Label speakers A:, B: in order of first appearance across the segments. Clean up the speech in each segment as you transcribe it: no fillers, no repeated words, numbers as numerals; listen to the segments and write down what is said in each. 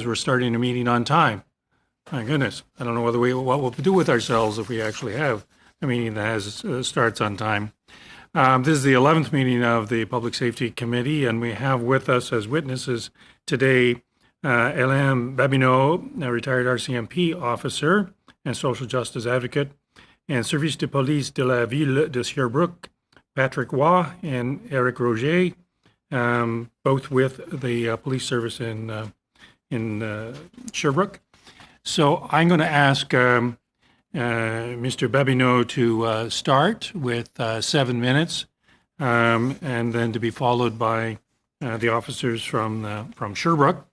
A: we're starting a meeting on time. My goodness, I don't know what we'll do with ourselves if we actually have a meeting that starts on time. This is the 11th meeting of the Public Safety Committee, and we have with us as witnesses today Hélène Babineau, a retired RCMP officer and social justice advocate, and Service de Police de la Ville de Sherbrooke, Patrick Waugh and Eric Roger, both with the police service in Sherbrooke. So I'm going to ask Mr. Babineau to start with 7 minutes, and then to be followed by the officers from Sherbrooke.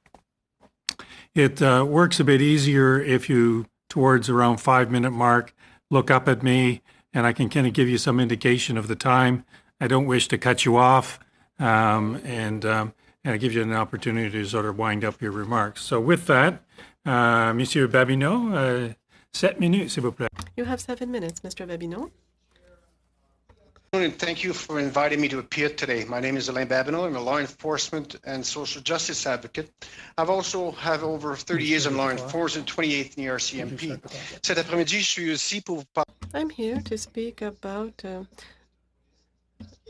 A: It works a bit easier if you, towards around 5-minute mark, look up at me, and I can kind of give you some indication of the time. I don't wish to cut you off, and it gives you an opportunity to sort of wind up your remarks. So with that, Monsieur Babineau, 7 minutes, s'il vous plaît.
B: You have 7 minutes, Mr. Babineau.
C: And thank you for inviting me to appear today. My name is Hélène Babineau. I'm a law enforcement and social justice advocate. I've also have over 30 years in law enforcement, 28 in the RCMP. Cet après-midi, je suis ici pour vous parler.
B: I'm here to speak about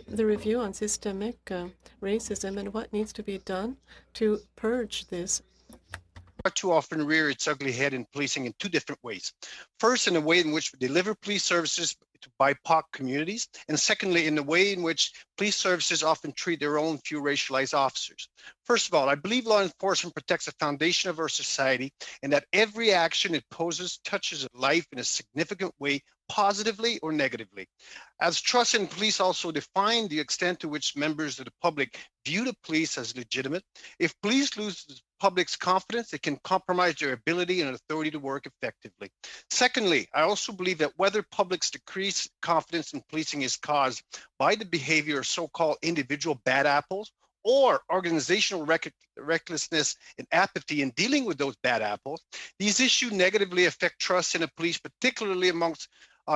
B: the review on systemic racism and what needs to be done to purge this.
C: Too often rear its ugly head in policing in two different ways. First, in the way in which we deliver police services to BIPOC communities, and secondly, in the way in which police services often treat their own few racialized officers. First of all, I believe law enforcement protects the foundation of our society, and that every action it poses touches a life in a significant way, positively or negatively. As trust in police also define the extent to which members of the public view the police as legitimate, if police lose the public's confidence, it can compromise their ability and authority to work effectively. Secondly, I also believe that whether public's decreased confidence in policing is caused by the behavior of so-called individual bad apples or organizational recklessness and apathy in dealing with those bad apples, these issues negatively affect trust in the police, particularly amongst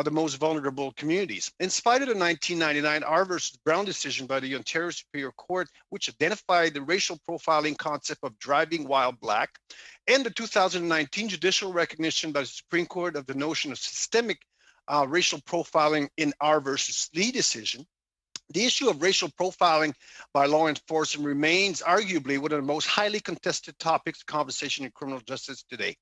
C: the most vulnerable communities. In spite of the 1999 R versus Brown decision by the Ontario Superior Court, which identified the racial profiling concept of driving while black, and the 2019 judicial recognition by the Supreme Court of the notion of systemic racial profiling in R versus Lee decision, the issue of racial profiling by law enforcement remains arguably one of the most highly contested topics of conversation in criminal justice today.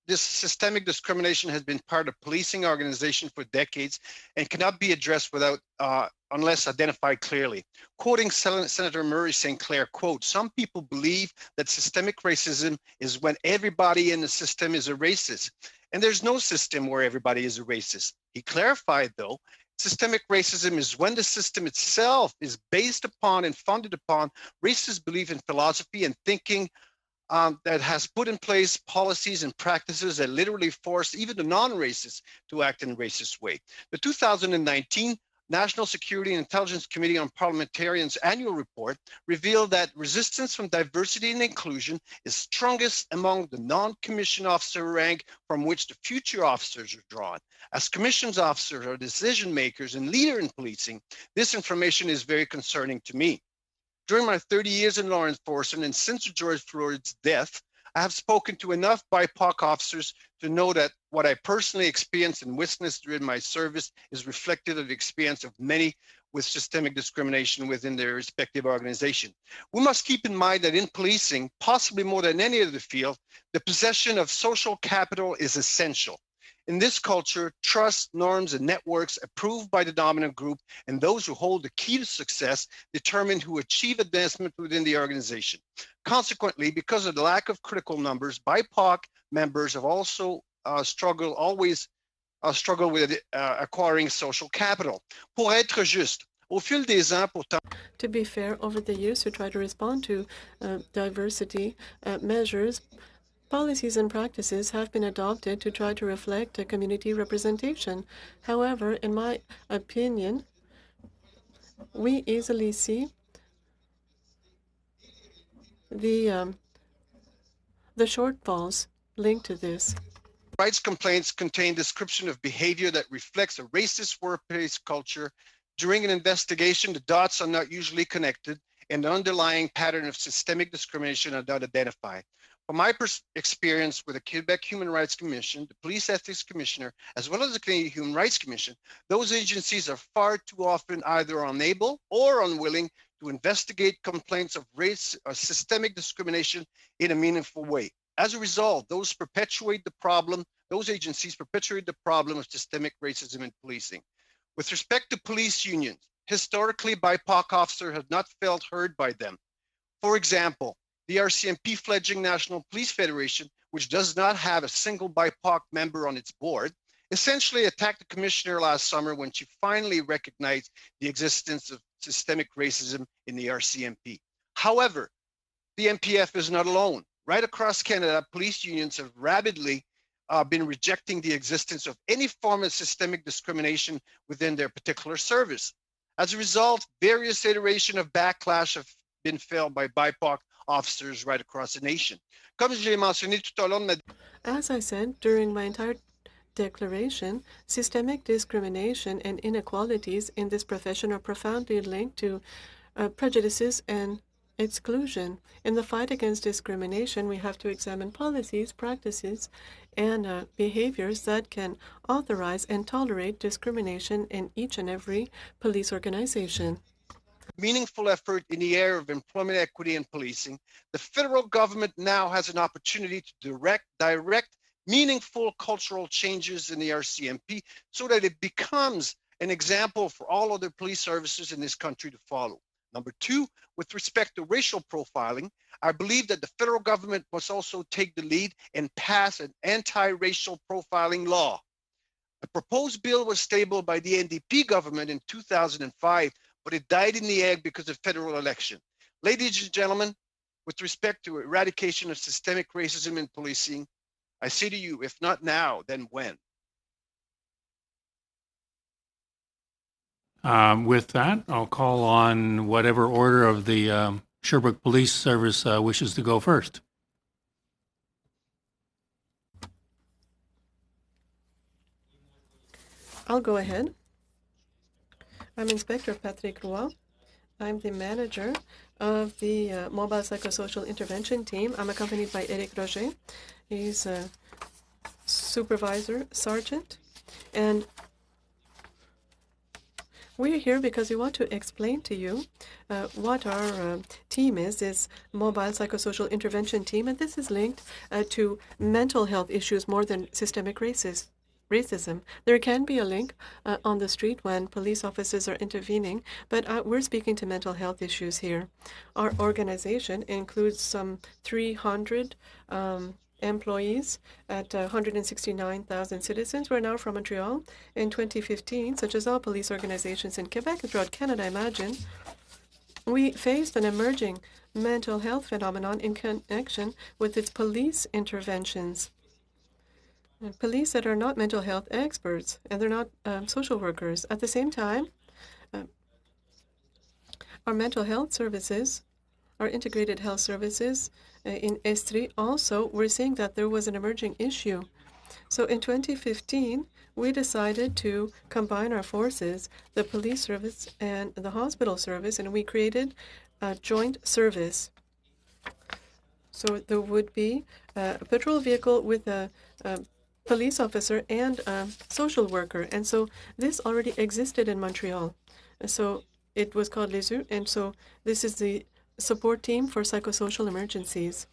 C: This systemic discrimination has been part of policing organization for decades and cannot be addressed without unless identified clearly. Quoting Senator Murray St. Clair, quote, "Some people believe that systemic racism is when everybody in the system is a racist, and there's no system where everybody is a racist." He clarified, though, systemic racism is when the system itself is based upon and funded upon racist belief in philosophy and thinking that has put in place policies and practices that literally force even the non-racists to act in a racist way. The 2019 National Security and Intelligence Committee on Parliamentarians annual report revealed that resistance from diversity and inclusion is strongest among the non-commissioned officer rank from which the future officers are drawn. As commissioned officers are decision makers and leader in policing, this information is very concerning to me. During my 30 years in law enforcement and since George Floyd's death, I have spoken to enough BIPOC officers to know that what I personally experienced and witnessed during my service is reflective of the experience of many with systemic discrimination within their respective organization. We must keep in mind that in policing, possibly more than any other field, the possession of social capital is essential. In this culture, trust, norms, and networks approved by the dominant group and those who hold the key to success determine who achieve advancement within the organization. Consequently, because of the lack of critical numbers, BIPOC members have also struggled with acquiring social capital. Pour être juste, au fil des ans,
B: to be fair, over the years to try to respond to diversity measures, policies and practices have been adopted to try to reflect a community representation. However, in my opinion, we easily see the shortfalls linked to this.
C: Rights complaints contain description of behavior that reflects a racist workplace culture. During an investigation, the dots are not usually connected, and the underlying pattern of systemic discrimination are not identified. From my experience with the Quebec Human Rights Commission, the Police Ethics Commissioner, as well as the Canadian Human Rights Commission, those agencies are far too often either unable or unwilling to investigate complaints of race or systemic discrimination in a meaningful way. As a result, those agencies perpetuate the problem of systemic racism in policing. With respect to police unions, historically, BIPOC officers have not felt heard by them. For example, the RCMP fledgling National Police Federation, which does not have a single BIPOC member on its board, essentially attacked the commissioner last summer when she finally recognized the existence of systemic racism in the RCMP. However, the NPF is not alone. Right across Canada, police unions have rapidly been rejecting the existence of any form of systemic discrimination within their particular service. As a result, various iterations of backlash have been felt by BIPOC officers right across the nation.
B: As I said during my entire declaration, systemic discrimination and inequalities in this profession are profoundly linked to prejudices and exclusion. In the fight against discrimination, we have to examine policies, practices, and behaviors that can authorize and tolerate discrimination in each and every police organization.
C: Meaningful effort in the area of employment equity and policing, the federal government now has an opportunity to direct meaningful cultural changes in the RCMP so that it becomes an example for all other police services in this country to follow. Number two, with respect to racial profiling, I believe that the federal government must also take the lead and pass an anti-racial profiling law. The proposed bill was tabled by the NDP government in 2005, but it died in the egg because of federal election. Ladies and gentlemen, with respect to eradication of systemic racism in policing, I say to you, if not now, then when?
A: With that, I'll call on whatever order of the Sherbrooke Police Service wishes to go first.
B: I'll go ahead. I'm Inspector Patrick Roy. I'm the manager of the Mobile Psychosocial Intervention Team. I'm accompanied by Eric Roger. He's a supervisor, sergeant, and we're here because we want to explain to you what our team is, this Mobile Psychosocial Intervention Team, and this is linked to mental health issues more than systemic racism. There can be a link on the street when police officers are intervening, but we're speaking to mental health issues here. Our organization includes some 300 employees at 169,000 citizens. We're now from Montreal. In 2015, such as all police organizations in Quebec and throughout Canada, I imagine, we faced an emerging mental health phenomenon in connection with its police interventions. And police that are not mental health experts, and they're not social workers. At the same time, our mental health services, our integrated health services in Estrie, also, we're seeing that there was an emerging issue. So in 2015, we decided to combine our forces, the police service and the hospital service, and we created a joint service. So there would be a patrol vehicle with a police officer and a social worker. And so this already existed in Montreal. So it was called Les Yeux, and so this is the support team for psychosocial emergencies.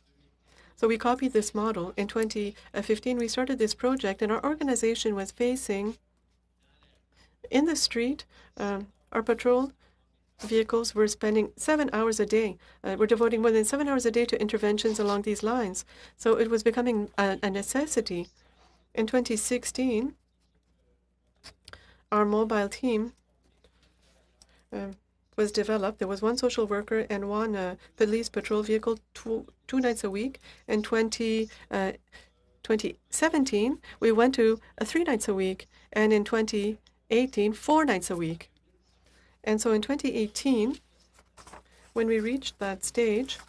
B: So we copied this model. In 2015, we started this project, and our organization was facing, in the street, our patrol vehicles were spending 7 hours a day. We're devoting more than 7 hours a day to interventions along these lines. So it was becoming a necessity. In 2016, our mobile team was developed. There was one social worker and one police patrol vehicle two nights a week. In 2017, we went to 3 nights a week, and in 2018, 4 nights a week. And so in 2018, when we reached that stage,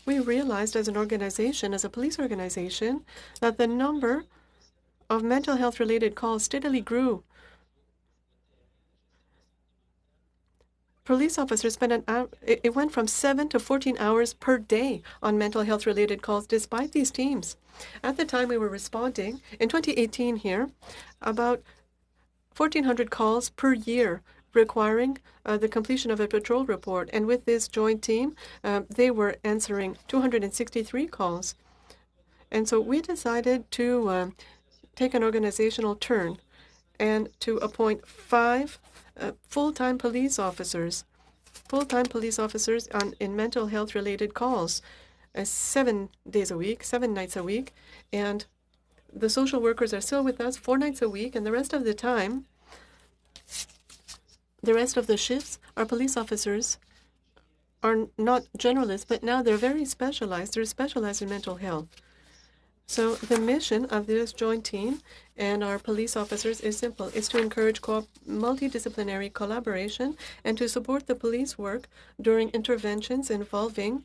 B: we realized as an organization, as a police organization, that the number of mental health-related calls steadily grew. police officers spend an hour, it went from 7 to 14 hours per day on mental health related calls despite these teams. At the time we were responding, in 2018 here, about 1,400 calls per year requiring the completion of a patrol report. And with this joint team, they were answering 263 calls. And so we decided to take an organizational turn and to appoint 5 full-time police officers in mental health related calls 7 days a week, 7 nights a week. And the social workers are still with us 4 nights a week, and the rest of the time, the rest of the shifts, our police officers are not generalists, but now they're very specialized. They're specialized in mental health. So the mission of this joint team and our police officers is simple. It's to encourage multidisciplinary collaboration and to support the police work during interventions involving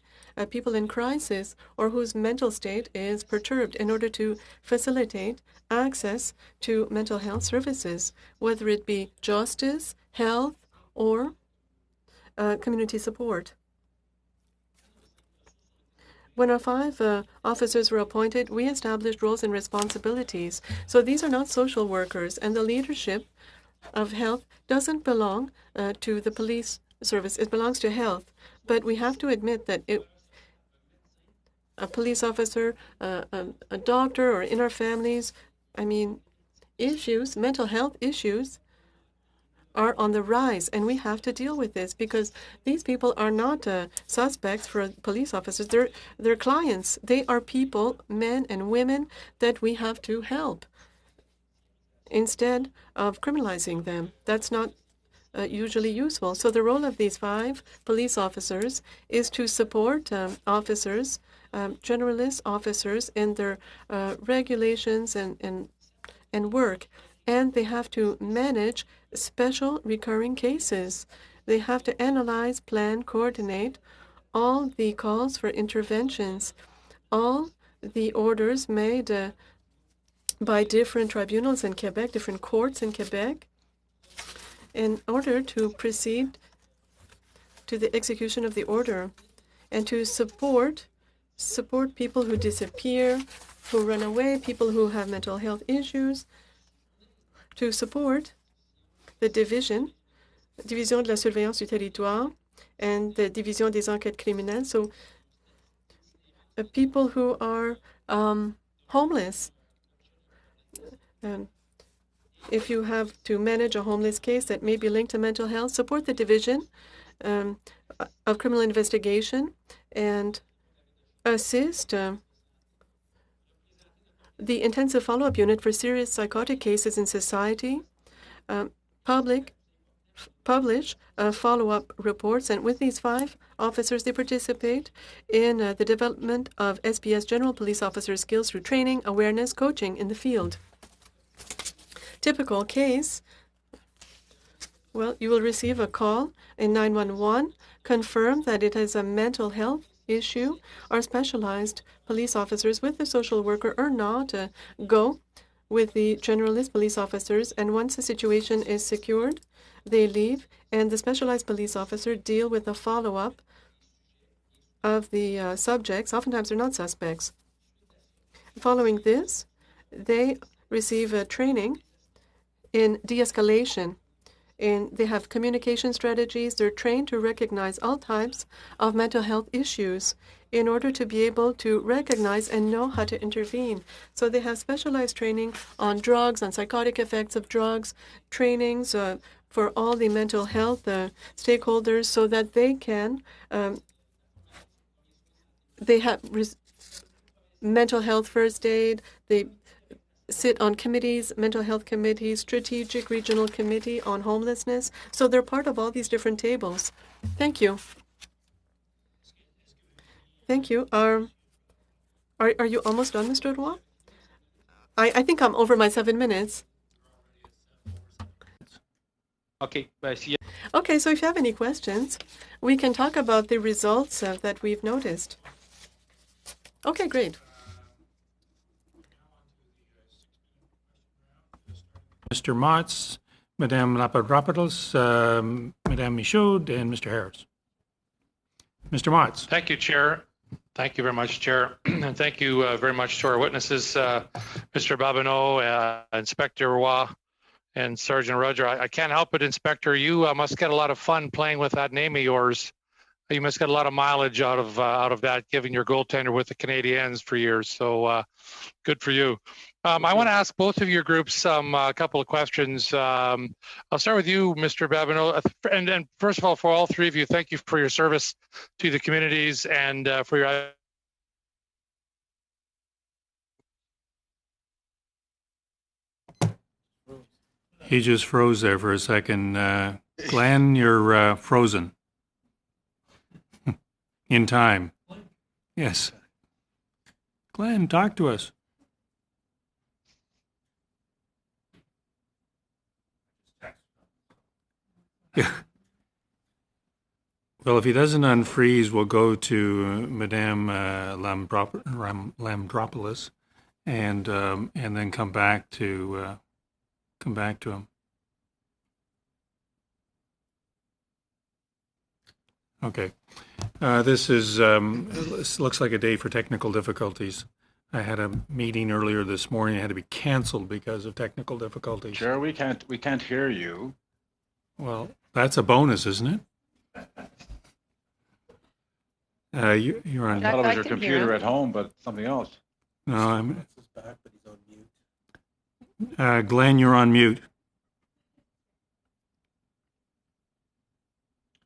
B: people in crisis or whose mental state is perturbed in order to facilitate access to mental health services, whether it be justice, health, or community support. When our 5 officers were appointed, we established roles and responsibilities. So these are not social workers, and the leadership of health doesn't belong to the police service. It belongs to health. But we have to admit that a police officer, a doctor, or in our families, issues, mental health issues, are on the rise, and we have to deal with this because these people are not suspects for police officers. They're clients. They are people, men and women, that we have to help instead of criminalizing them. That's not usually useful. So the role of these 5 police officers is to support officers, generalist officers in their regulations and work. And they have to manage special recurring cases. They have to analyze, plan, coordinate all the calls for interventions, all the orders made by different tribunals in Quebec, different courts in Quebec, in order to proceed to the execution of the order and to support people who disappear, who run away, people who have mental health issues, to support the Division de la Surveillance du Territoire and the Division des Enquêtes Criminelles. So people who are homeless. And if you have to manage a homeless case that may be linked to mental health, support the Division of Criminal Investigation and assist the intensive follow-up unit for serious psychotic cases in society, publish follow-up reports. And with these 5 officers, they participate in the development of SPS general police officer skills through training, awareness, coaching in the field. Typical case, well, you will receive a call in 911, confirm that it is a mental health issue. Our specialized police officers with the social worker or not go with the generalist police officers, and once the situation is secured, they leave, and the specialized police officer deal with the follow-up of the subjects. Oftentimes they're not suspects. Following this, they receive a training in de-escalation, and they have communication strategies. They're trained to recognize all types of mental health issues in order to be able to recognize and know how to intervene. So they have specialized training on drugs, on psychotic effects of drugs, trainings for all the mental health stakeholders so that they can, they have mental health first aid, they sit on committees, mental health committees, strategic regional committee on homelessness. So they're part of all these different tables. Thank you. Thank you. Are you almost done, Mr. Roy? I think I'm over my 7 minutes.
D: Okay.
B: Okay, so if you have any questions, we can talk about the results that we've noticed. Okay, great.
A: Mr. Mott's Madame Lapadopoulos, Madame Michaud, and Mr. Harris. Mr. Motts.
D: Thank you, Chair. Thank you very much, Chair. And thank you very much to our witnesses, Mr. Babineau, Inspector Roy, and Sergeant Roger. I can't help it, Inspector, you must get a lot of fun playing with that name of yours. You must get a lot of mileage out of that, given your goaltender with the Canadiens for years. So good for you. I want to ask both of your groups a couple of questions. I'll start with you, Mr. Babineau. And first of all, for all three of you, thank you for your service to the communities and for your.
A: He just froze there for a second. Glenn, you're frozen. In time. Yes. Glenn, talk to us. Yeah. Well, if he doesn't unfreeze, we'll go to Madame Lambropoulos and then come back to him. Okay. This looks like a day for technical difficulties. I had a meeting earlier this morning. It had to be canceled because of technical difficulties.
E: Chair, we can't hear you.
A: Well, that's a bonus, isn't it? You're on.
E: I thought it was your computer at home, but something else.
A: No, I'm. Glenn, you're on mute.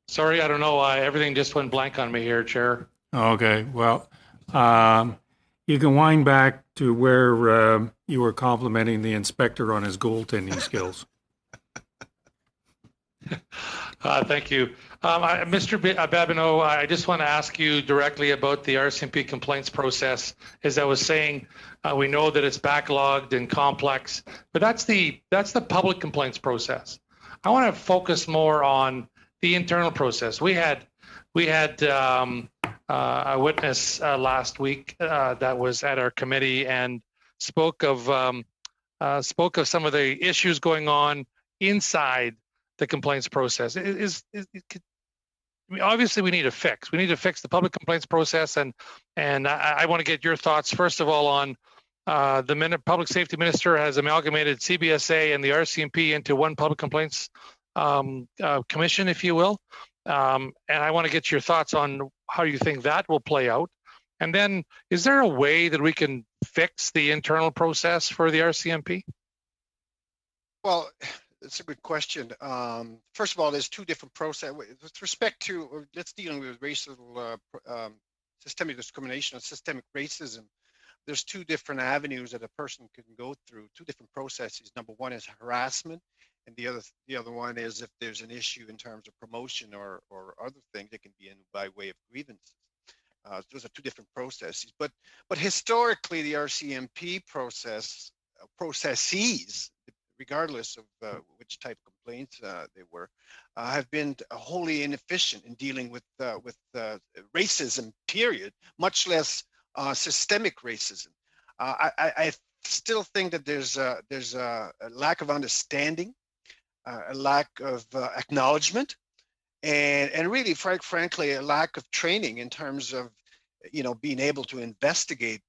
D: Sorry, I don't know. Everything just went blank on me here, Chair.
A: Okay, well, you can wind back to where you were complimenting the inspector on his goaltending skills.
D: Thank you. Mr. Babineau, I just want to ask you directly about the RCMP complaints process. As I was saying, we know that it's backlogged and complex, but that's the public complaints process. I want to focus more on the internal process. We had a witness last week that was at our committee and spoke of some of the issues going on inside the complaints process. Obviously, we need a fix. We need to fix the public complaints process, and I want to get your thoughts first of all on the public safety minister has amalgamated CBSA and the RCMP into one public complaints commission, if you will. And I want to get your thoughts on how you think that will play out. And then, is there a way that we can fix the internal process for the RCMP? Well,
C: it's a good question. First of all, there's two different processes. With respect to, let's deal with racial systemic discrimination and systemic racism. There's two different avenues that a person can go through, two different processes. Number one is harassment, and the other one is if there's an issue in terms of promotion or other things that can be in by way of grievances. Those are two different processes. But historically, the RCMP processes, regardless of which type of complaints they were, have been wholly inefficient in dealing with racism, period, much less systemic racism. I still think that there's a lack of understanding, a lack of acknowledgement, and really, frankly, a lack of training in terms of, being able to investigate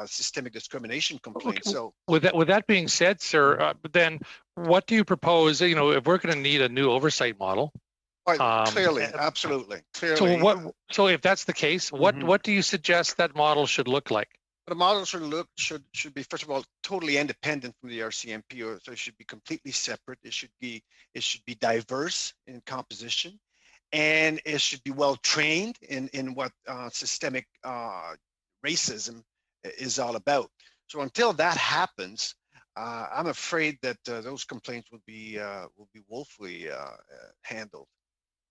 C: systemic discrimination complaints. So,
D: with that being said, sir, then what do you propose? If we're going to need a new oversight model,
C: clearly, absolutely, clearly.
D: So if that's the case, what do you suggest that model should look like?
C: The model should be, first of all, totally independent from the RCMP, so it should be completely separate. It should be diverse in composition, and it should be well trained in what systemic racism is all about. So until that happens, I'm afraid that those complaints will be woefully handled.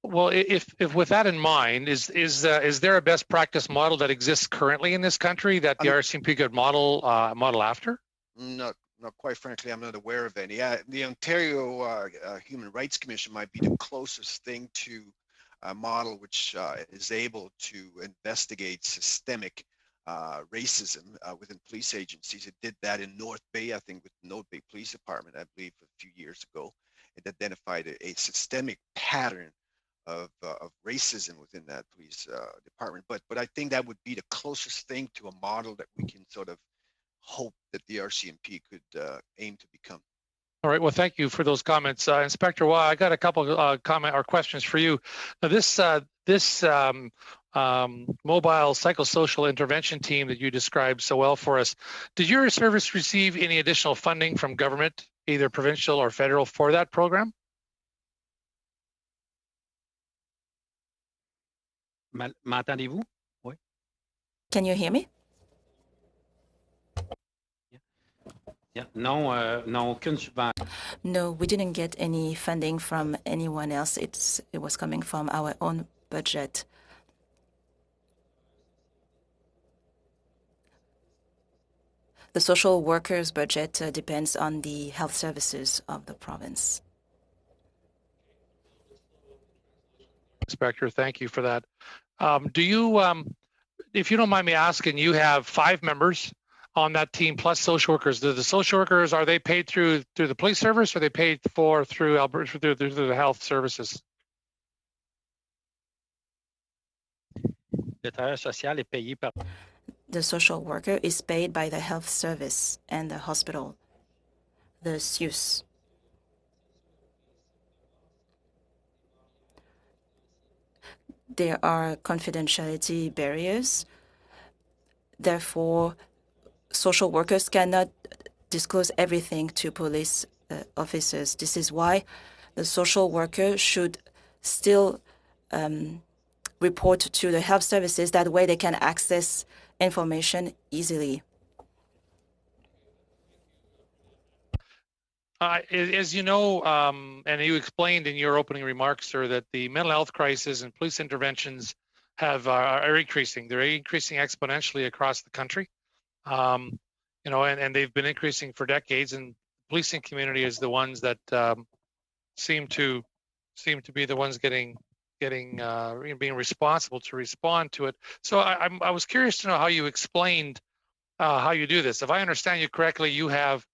D: Well, if with that in mind, is there a best practice model that exists currently in this country that the RCMP could model after?
C: Not quite frankly, I'm not aware of any. The Ontario Human Rights Commission might be the closest thing to a model which is able to investigate systemic racism within police agencies. It did that in North Bay, I think, with the North Bay Police Department, I believe, a few years ago. it identified a systemic pattern of racism within that police department. But I think that would be the closest thing to a model that we can sort of hope that the RCMP could aim to become.
D: All right. Well, thank you for those comments, Inspector Waugh. I got a couple comment or questions for you. Now, this mobile psychosocial intervention team that you described so well for us, did your service receive any additional funding from government, either provincial or federal, for that program?
F: M'entendez-vous? Oui.
G: Can you hear me?
F: Yeah. Non, non, aucune subvention.
G: No, we didn't get any funding from anyone else. It was coming from our own budget. The social workers' budget depends on the health services of the province.
D: Inspector, thank you for that. Do you, if you don't mind me asking, you have 5 members on that team plus social workers. The social workers, are they paid through the police service, or are they paid for through Alberta through the health services?
F: Le travailleur social est payé par.
G: The social worker is paid by the health service and the hospital, the SECU. There are confidentiality barriers. Therefore, social workers cannot disclose everything to police officers. This is why the social worker should still report to the health services. That way they can access information easily.
D: As you know, and you explained in your opening remarks, sir, that the mental health crisis and police interventions are increasing. They're increasing exponentially across the country. You know, and they've been increasing for decades, and the policing community is the ones that seem to be the ones being responsible to respond to it. So I was curious to know how you explained how you do this. If I understand you correctly, you have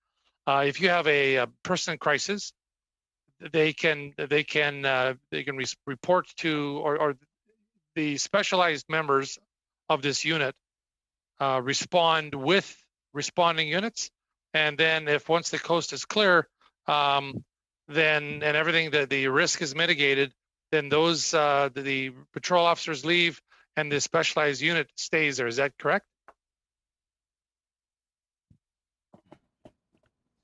D: if you have a person in crisis, they can report to or the specialized members of this unit respond with responding units, and then if once the coast is clear, then and everything the risk is mitigated, then those the patrol officers leave and the specialized unit stays there. Is that correct?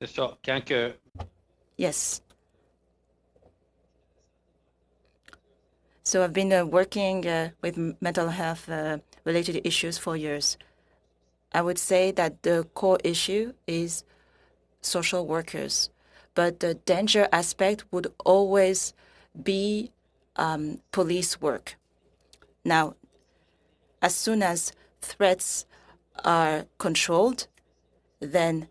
F: C'est ça. Quand que.
G: Yes. So I've been working with mental health related issues for years. I would say that the core issue is social workers, but the danger aspect would always be police work. Now, as soon as threats are controlled, then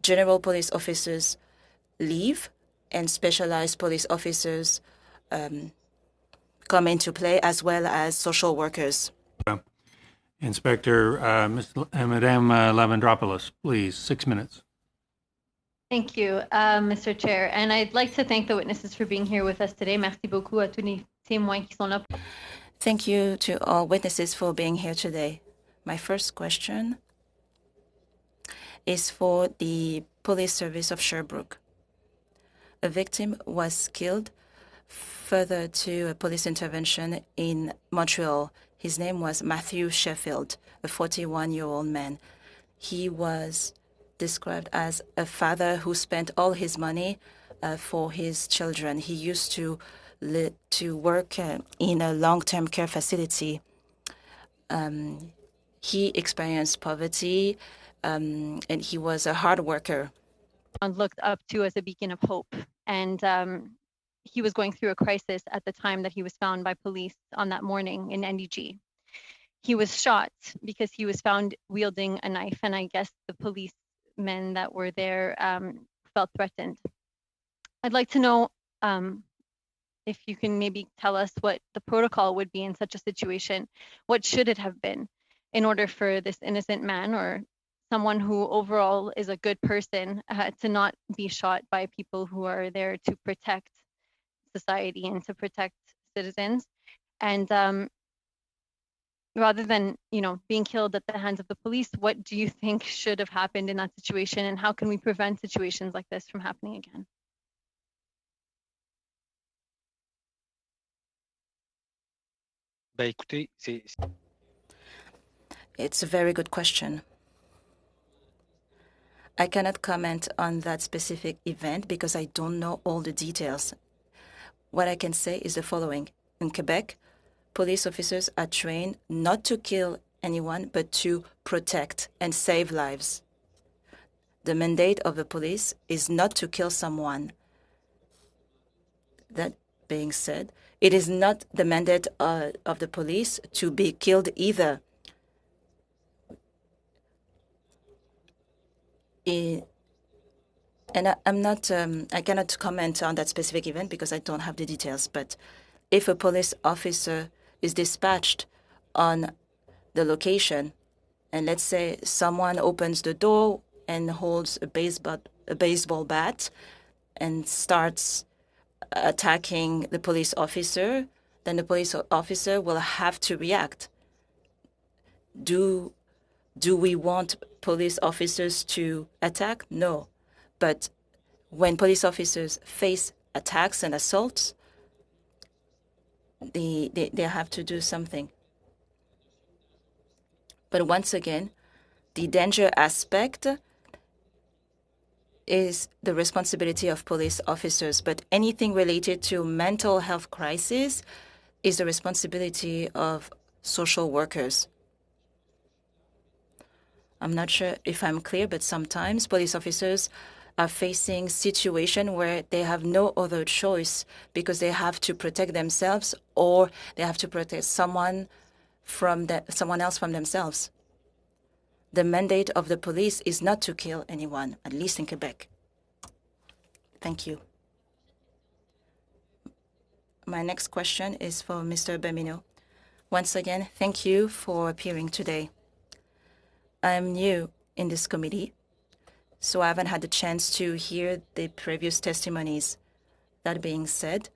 G: general police officers leave and specialized police officers come into play, as well as social workers.
A: Inspector, Madame Lavandropoulos, please, 6 minutes.
H: Thank you, Mr. Chair. And I'd like to thank the witnesses for being here with us today. Merci beaucoup à tous les témoins qui sont là.
G: Thank you to all witnesses for being here today. My first question is for the police service of Sherbrooke. A victim was killed further to a police intervention in Montreal. His name was Matthew Sheffield, a 41-year-old man. He was described as a father who spent all his money for his children. He used to work in a long-term care facility. He experienced poverty, and he was a hard worker.
H: Looked up to as a beacon of hope. And he was going through a crisis at the time that he was found by police on that morning in NDG. He was shot because he was found wielding a knife, and I guess the policemen that were there felt threatened. I'd like to know if you can maybe tell us what the protocol would be in such a situation. What should it have been in order for this innocent man or someone who overall is a good person to not be shot by people who are there to protect society and to protect citizens. And rather than, being killed at the hands of the police, what do you think should have happened in that situation, and how can we prevent situations like this from happening again?
F: Ben, écoutez,
G: It's a very good question. I cannot comment on that specific event because I don't know all the details. What I can say is the following. In Quebec, police officers are trained not to kill anyone, but to protect and save lives. The mandate of the police is not to kill someone. That being said, it is not the mandate of the police to be killed either. And I cannot comment on that specific event because I don't have the details. But if a police officer is dispatched on the location, and let's say someone opens the door and holds a baseball bat and starts attacking the police officer, then the police officer will have to react. Do we want police officers to attack? No. But when police officers face attacks and assaults, they have to do something. But once again, the danger aspect is the responsibility of police officers. But anything related to mental health crisis is the responsibility of social workers. I'm not sure if I'm clear, but sometimes police officers are facing situations where they have no other choice because they have to protect themselves or they have to protect someone else from themselves. The mandate of the police is not to kill anyone, at least in Quebec. Thank you. My next question is for Mr. Bemino. Once again, thank you for appearing today. I'm new in this committee, so I haven't had the chance to hear the previous testimonies. That being said,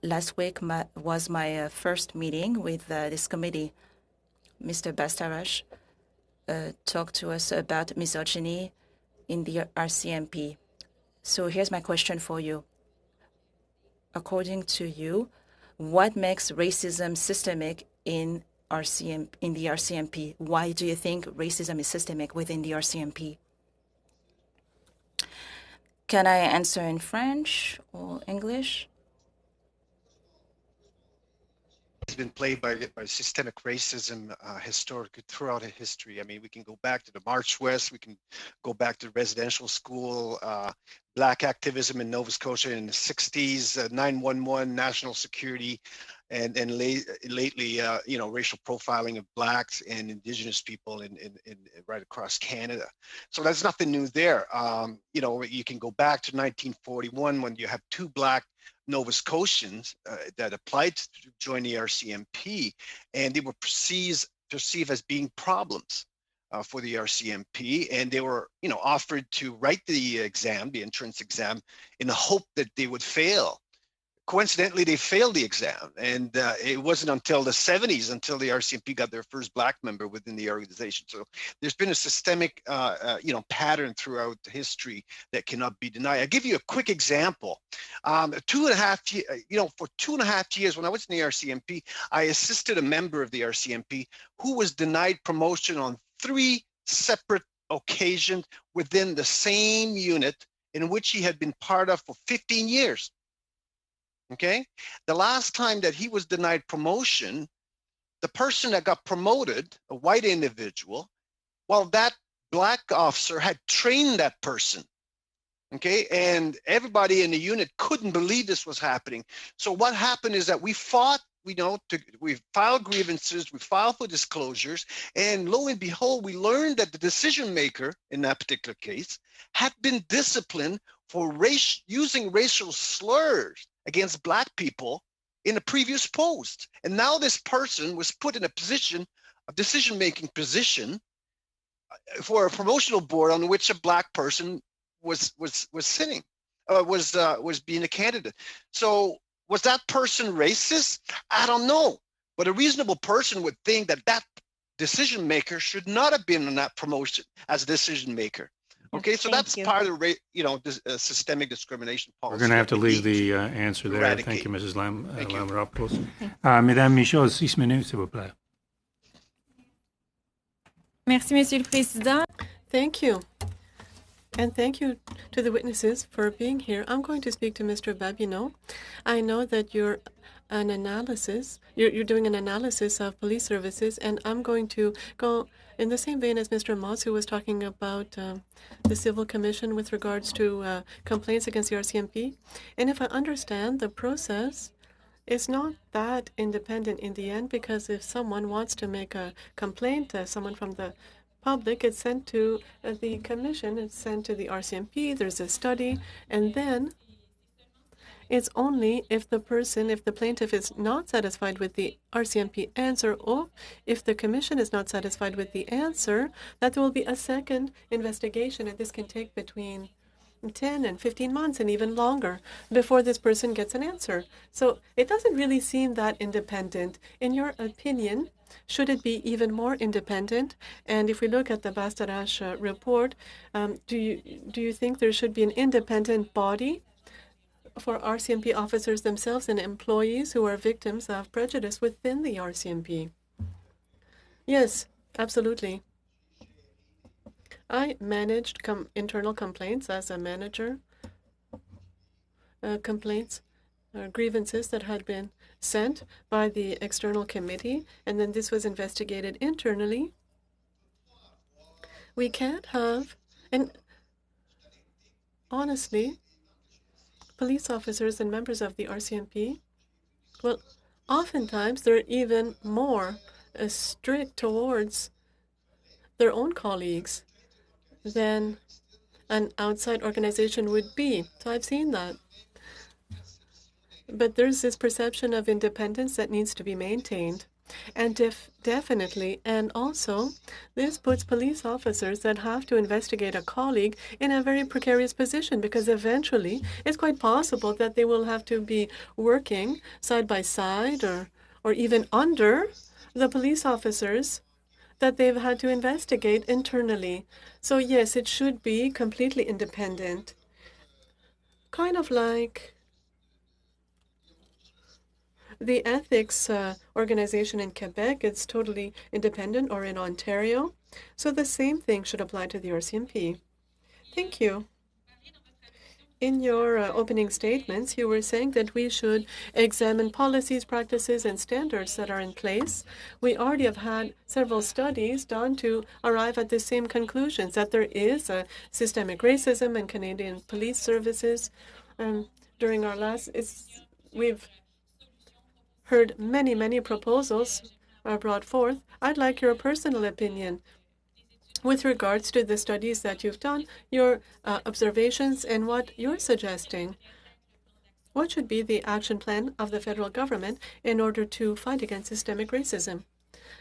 G: last week was my first meeting with this committee. Mr. Bastarache talked to us about misogyny in the RCMP. So here's my question for you. According to you, what makes racism systemic in the RCMP? Why do you think racism is systemic within the RCMP? Can I answer in French or English?
C: Has been played by systemic racism historically throughout history. I mean, we can go back to the March West, we can go back to residential school, Black activism in Nova Scotia in the 60s, 911, national security, and lately, racial profiling of Blacks and Indigenous people in right across Canada. So that's nothing new there. You can go back to 1941 when you have two Black Nova Scotians that applied to join the RCMP, and they were perceived as being problems for the RCMP, and they were, offered to write the exam, the entrance exam, in the hope that they would fail. Coincidentally, they failed the exam, and it wasn't until the 70s until the RCMP got their first Black member within the organization. So there's been a systemic, pattern throughout history that cannot be denied. I'll give you a quick example. For 2.5 years, when I was in the RCMP, I assisted a member of the RCMP who was denied promotion on 3 separate occasions within the same unit in which he had been part of for 15 years. Okay, the last time that he was denied promotion, the person that got promoted, a white individual, well, that Black officer had trained that person. Okay, and everybody in the unit couldn't believe this was happening. So what happened is that we fought, we filed grievances, we filed for disclosures, and lo and behold, we learned that the decision maker in that particular case had been disciplined for using racial slurs against Black people in the previous post. And now this person was put in a position decision-making position for a promotional board on which a Black person was sitting, was being a candidate. So was that person racist? I don't know. But a reasonable person would think that that decision maker should not have been on that promotion as a decision maker. Okay, so
H: Thank
C: that's
H: you.
C: part of systemic discrimination policy.
A: We're going to have to
C: that we
A: leave
C: need
A: the answer there.
C: eradicate.
A: Thank you, Mrs.
C: Thank you.
A: Lamropoulos. Mesdames, Michaud, 6 minutes, s'il vous plaît.
I: Merci, Monsieur le Président.
B: Thank you. And thank you to the witnesses for being here. I'm going to speak to Mr. Babineau. I know that you're doing an analysis of police services, and I'm going to go in the same vein as Mr. Moss, who was talking about the Civil Commission with regards to complaints against the RCMP. And if I understand, the process is not that independent in the end, because if someone wants to make a complaint, someone from the public, it's sent to the commission, it's sent to the RCMP, there's a study, and then it's only if the plaintiff is not satisfied with the RCMP answer, or if the commission is not satisfied with the answer, that there will be a second investigation, and this can take between 10 and 15 months and even longer before this person gets an answer. So it doesn't really seem that independent. In your opinion, should it be even more independent? And if we look at the Bastarache report, do you think there should be an independent body for RCMP officers themselves and employees who are victims of prejudice within the RCMP? Yes, absolutely. I managed internal complaints as a manager, grievances that had been sent by the external committee, and then this was investigated internally. We can't have, and honestly, police officers and members of the RCMP, well, oftentimes they're even more strict towards their own colleagues than an outside organization would be. So I've seen that. But there's this perception of independence that needs to be maintained. And definitely, and also, this puts police officers that have to investigate a colleague in a very precarious position, because eventually it's quite possible that they will have to be working side by side or even under the police officers that they've had to investigate internally. So yes, it should be completely independent. Kind of like the ethics organization in Quebec, it's totally independent, or in Ontario. So the same thing should apply to the RCMP. Thank you. In your opening statements, you were saying that we should examine policies, practices, and standards that are in place. We already have had several studies done to arrive at the same conclusions, that there is a systemic racism in Canadian police services. During our we've heard many proposals brought forth. I'd like your personal opinion with regards to the studies that you've done, your observations, and what you're suggesting. What should be the action plan of the federal government in order to fight against systemic racism?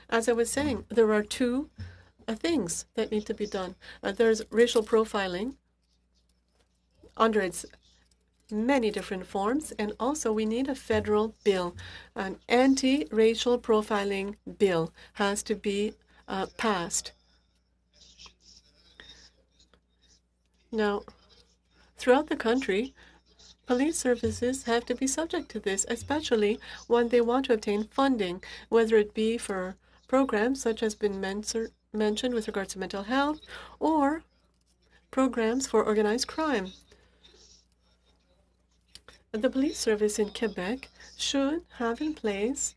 B: As I was saying, there are two things that need to be done. There's racial profiling under its many different forms, and also we need a federal bill. An anti-racial profiling bill has to be passed. Now, throughout the country, police services have to be subject to this, especially when they want to obtain funding, whether it be for programs such as been mentioned with regards to mental health, or programs for organized crime. The police service in Quebec should have in place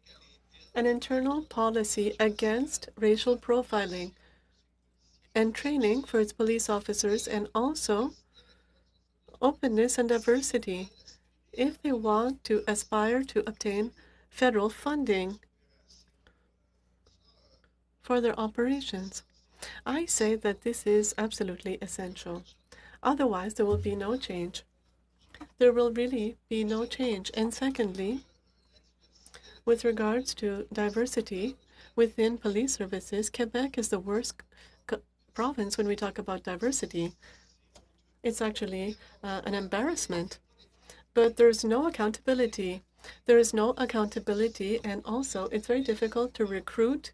B: an internal policy against racial profiling and training for its police officers, and also openness and diversity if they want to aspire to obtain federal funding for their operations. I say that this is absolutely essential. Otherwise, there will be no change. There will really be no change. And secondly, with regards to diversity, within police services, Quebec is the worst province when we talk about diversity. It's actually an embarrassment. But there's no accountability. There is no accountability, and also it's very difficult to recruit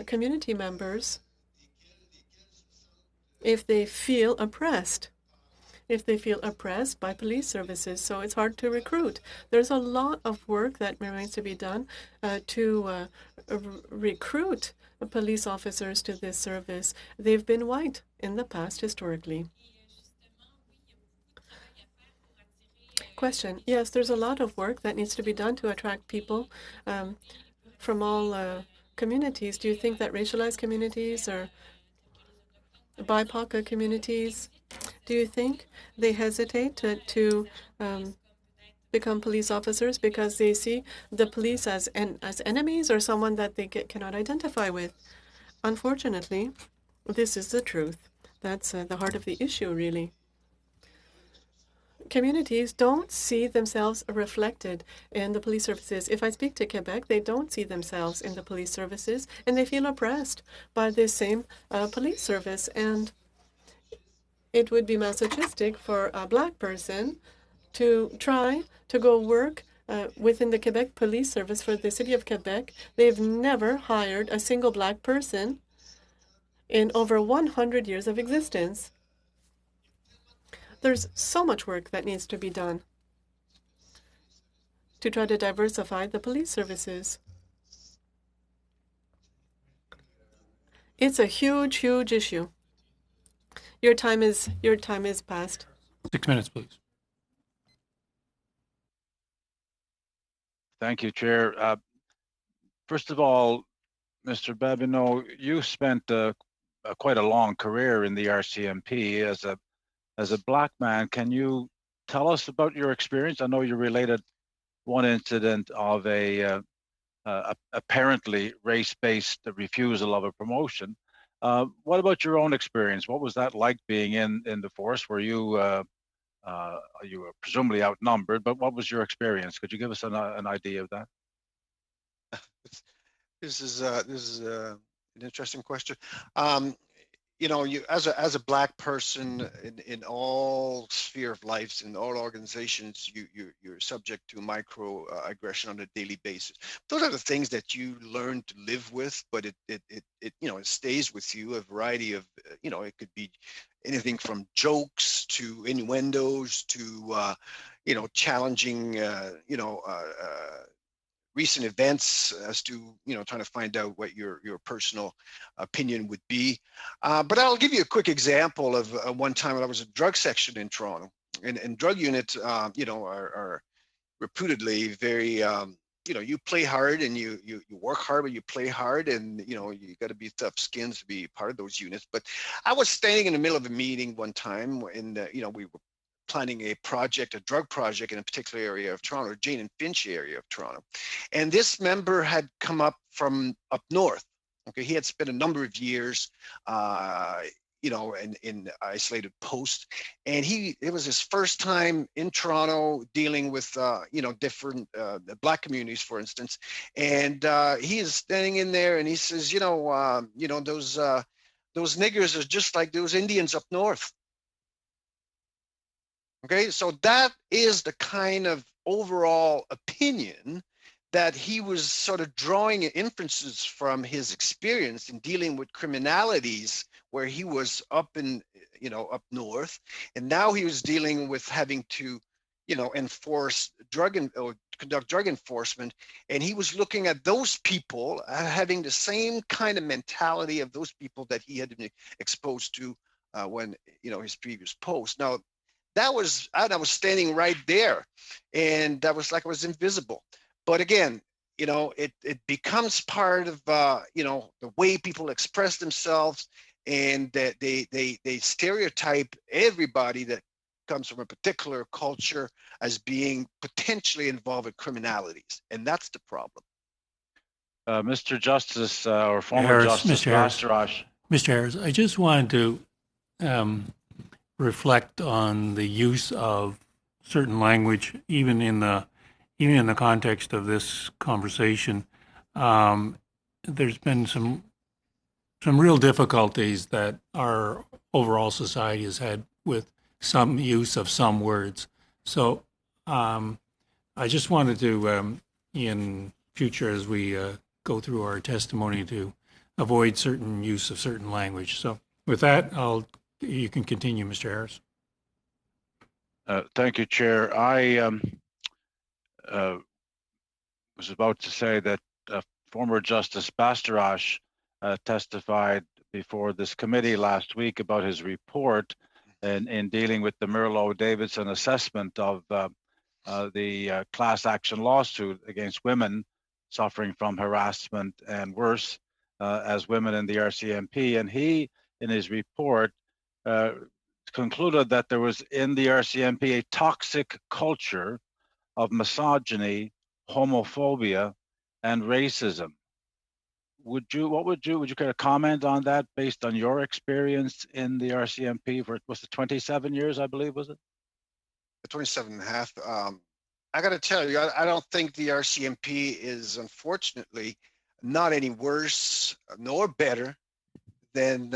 B: community members if they feel oppressed. If they feel oppressed by police services, so it's hard to recruit. There's a lot of work that remains to be done to recruit police officers to this service. They've been white in the past historically. Question. Yes, there's a lot of work that needs to be done to attract people from all communities. Do you think that racialized communities or BIPOC communities, do you think they hesitate to become police officers because they see the police as enemies or someone that they cannot identify with? Unfortunately, this is the truth. That's the heart of the issue, really. Communities don't see themselves reflected in the police services. If I speak to Quebec, they don't see themselves in the police services, and they feel oppressed by this same police service. And it would be masochistic for a Black person to try to go work within the Quebec Police Service for the City of Quebec. They've never hired a single Black person in over 100 years of existence. There's so much work that needs to be done to try to diversify the police services. It's a huge, huge issue. Your time is past.
A: 6 minutes, please.
E: Thank you, Chair. First of all, Mr. Babineau, you spent quite a long career in the RCMP as a Black man. Can you tell us about your experience? I know you related one incident of a apparently race-based refusal of a promotion. What about your own experience? What was that like being in the force? Were you were presumably outnumbered, but what was your experience? Could you give us an idea of that?
C: This is an interesting question. You know, you as a Black person in all sphere of lives, in all organizations, you're subject to microaggression on a daily basis. Those are the things that you learn to live with, but it you know, it stays with you. A variety of you know, it could be anything from jokes to innuendos to you know, challenging you know, recent events as to, you know, trying to find out what your personal opinion would be. But I'll give you a quick example of one time when I was a drug section in Toronto. And drug units, you know, are reputedly very, you know, you play hard and you work hard, but you play hard, and, you know, you got to be tough skins to be part of those units. But I was standing in the middle of a meeting one time, and, you know, we were planning a project, a drug project in a particular area of Toronto, Jane and Finch area of Toronto. And this member had come up from up north. Okay, he had spent a number of years, you know, in isolated posts, and it was his first time in Toronto dealing with, you know, different Black communities, for instance. And he is standing in there, and he says, you know, those niggers are just like those Indians up north. Okay, so that is the kind of overall opinion that he was sort of drawing inferences from his experience in dealing with criminalities where he was up in, you know, up north, and now he was dealing with having to, you know, enforce conduct drug enforcement, and he was looking at those people having the same kind of mentality of those people that he had been exposed to when, you know, his previous post. Now, I was standing right there, and that was like I was invisible. But again, you know, it becomes part of, you know, the way people express themselves, and that they stereotype everybody that comes from a particular culture as being potentially involved in criminalities, and that's the problem.
E: Mr. Justice or former Justice Bastarache.
A: Mr. Harris, I just wanted to reflect on the use of certain language, even in the context of this conversation. there's been some real difficulties that our overall society has had with some use of some words. So I just wanted to, in future, as we go through our testimony, to avoid certain use of certain language. So with that, you can continue, Mr. Harris.
E: Thank you, Chair. I was about to say that former Justice Bastarache testified before this committee last week about his report in dealing with the Merlo-Davidson assessment of the class action lawsuit against women suffering from harassment and worse as women in the RCMP. And he, in his report, concluded that there was in the RCMP a toxic culture of misogyny, homophobia, and racism. Would you care to comment on that based on your experience in the RCMP for, was it 27 years, I believe, was it?
C: 27 and a half. I got to tell you, I don't think the RCMP is, unfortunately, not any worse nor better than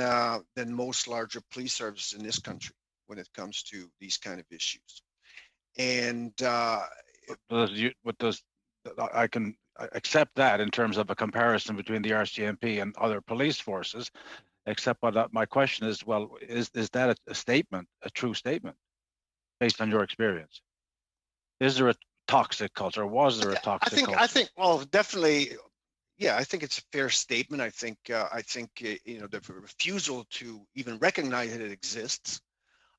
C: most larger police services in this country when it comes to these kind of issues. And
E: I can accept that in terms of a comparison between the RCMP and other police forces, except what my question is, well, is that a statement, a true statement, based on your experience? Is there a toxic culture? Was there a toxic culture?
C: I think, well, definitely, yeah, I think it's a fair statement. I think you know, the refusal to even recognize that it exists,